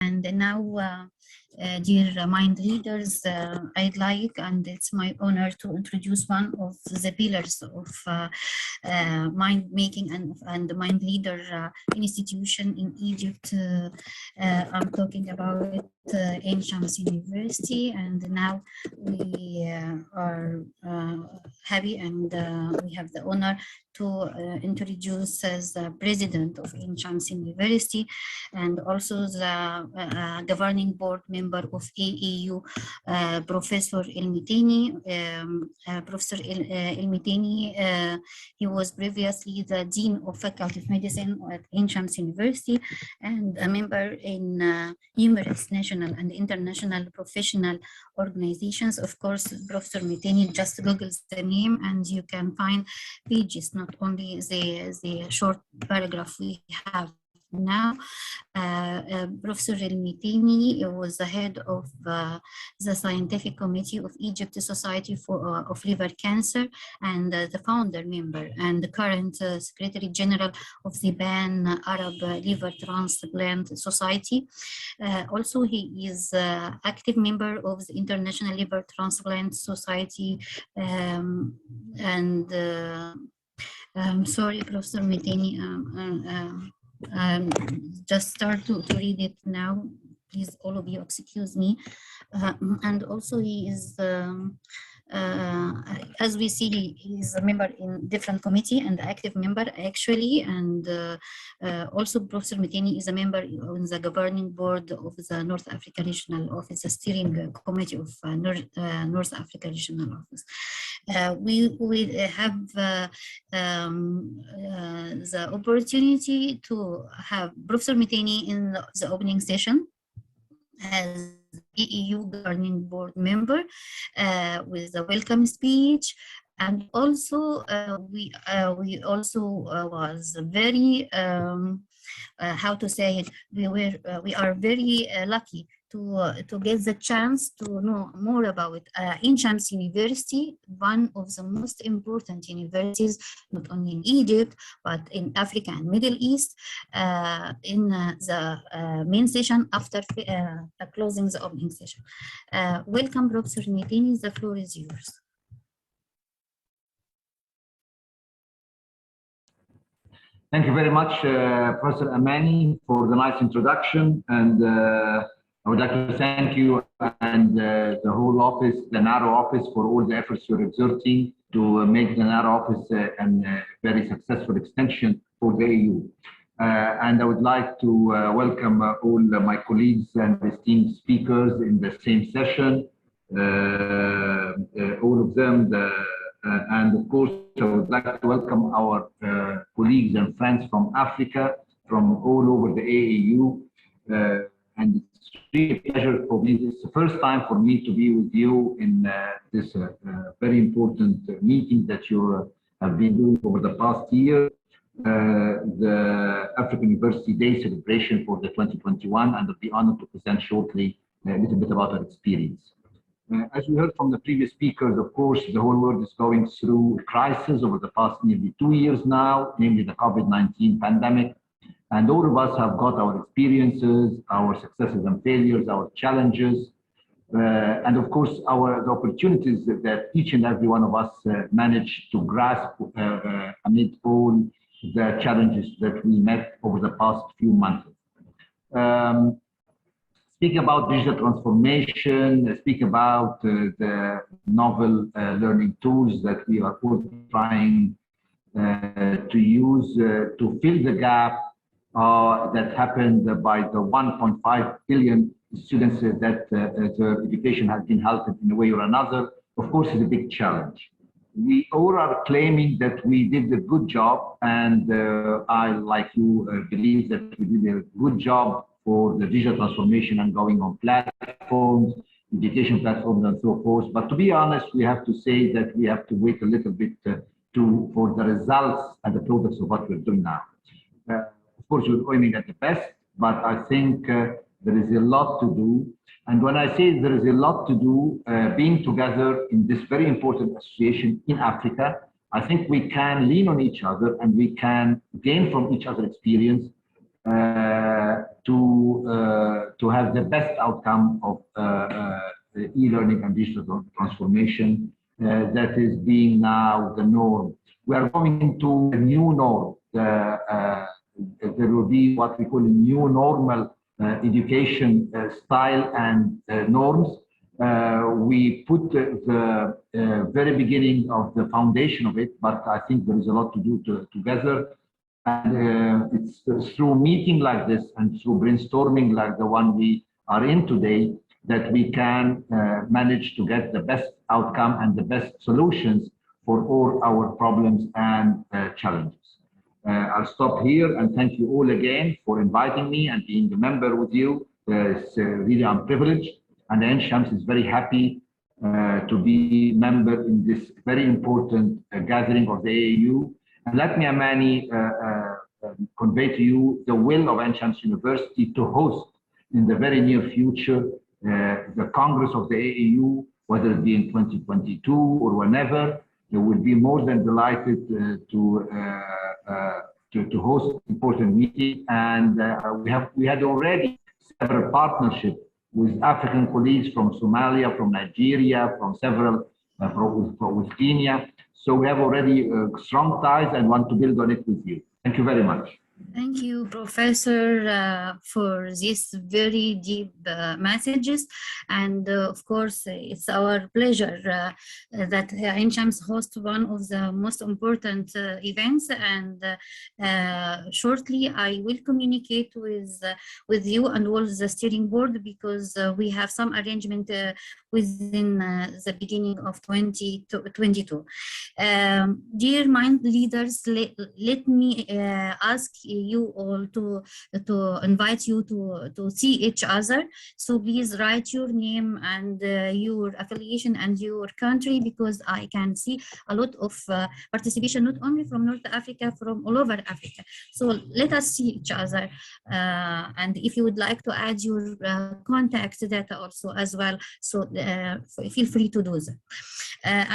And now, dear mind leaders, I'd like, and it's my honor to introduce one of the pillars of mind making and mind leader institution in Egypt. I'm talking about Ain Shams University, and now we are happy and we have the honor to introduce as the president of Ain Shams University and also the governing board member of AAU, Professor El Meteini. Professor El Meteini, he was previously the Dean of Faculty of Medicine at Ain Shams University and a member in numerous national and international professional organizations. Of course, Professor Meteini, just Google the name and you can find pages, not only the short paragraph we have now. Professor El Meteini was the head of the Scientific Committee of Egypt Society of Liver Cancer and the founder member and the current Secretary General of the Pan Arab Liver Transplant Society. Also, he is active member of the International Liver Transplant Society sorry, Professor Meteini, just start to read it now. Please, all of you, excuse me. And also he is, as we see, he is a member in different committee and active member actually. And also Professor Meteini is a member on the governing board of the North Africa Regional Office, the steering committee of North Africa Regional Office. We will have the opportunity to have Professor Meteini in the opening session as AAU governing board member with a welcome speech. And also we also was very how to say it, we are very lucky to get the chance to know more about Ain Shams University, one of the most important universities, not only in Egypt, but in Africa and Middle East, in the main session after closing the opening session. Welcome, Professor Meteini, the floor is yours. Thank you very much, Professor Amani, for the nice introduction. And I would like to thank you and the whole office, the NARO office, for all the efforts you're exerting to make the NARO office a very successful extension for the AU. And I would like to welcome all my colleagues and esteemed speakers in the same session, all of them. And of course, I would like to welcome our colleagues and friends from Africa, from all over the AAU. And it's really a pleasure for me. It's the first time for me to be with you in this very important meeting that you have been doing over the past year, the African University Day celebration for the 2021, and I'll be honored to present shortly a little bit about our experience. As we heard from the previous speakers, of course, the whole world is going through a crisis over the past nearly 2 years now, namely the COVID-19 pandemic. And all of us have got our experiences, our successes and failures, our challenges, and of course, the opportunities that each and every one of us managed to grasp amid all the challenges that we met over the past few months. Speaking about digital transformation, speak about the novel learning tools that we are all trying to use to fill the gap that happened by the 1.5 billion students that their education has been halted in a way or another. Of course, it's a big challenge. We all are claiming that we did a good job, and I, like you, believe that we did a good job for the digital transformation and going on platforms, education platforms and so forth. But to be honest, we have to say that we have to wait a little bit for the results and the products of what we're doing now. Of course, we're aiming at the best, but I think there is a lot to do. And when I say there is a lot to do, being together in this very important association in Africa, I think we can lean on each other and we can gain from each other's experience to have the best outcome of e-learning and digital transformation that is being now the norm. We are going into a new norm. There will be what we call a new normal education style and norms. We put the very beginning of the foundation of it, but I think there is a lot to do together. And it's through meeting like this and through brainstorming like the one we are in today that we can manage to get the best outcome and the best solutions for all our problems and challenges. I'll stop here and thank you all again for inviting me and being a member with you. It's really I'm privileged, and Ain Shams is very happy to be member in this very important gathering of the AAU. And let me, Amani, convey to you the will of Ain Shams University to host in the very near future the Congress of the AAU, whether it be in 2022 or whenever. They will be more than delighted to host important meeting. And we had already several partnerships with African colleagues from Somalia, from Nigeria, from several, with Kenya. So we have already strong ties and want to build on it with you. Thank you very much. Thank you, Professor, for these very deep messages. And of course, it's our pleasure that Ain Shams hosts one of the most important events. And shortly, I will communicate with you and all the steering board, because we have some arrangement within the beginning of 2022. Dear mind leaders, let me ask you all to invite you to see each other. So please write your name and your affiliation and your country, because I can see a lot of participation, not only from North Africa, from all over Africa. So let us see each other. And if you would like to add your contact data also as well, so feel free to do that.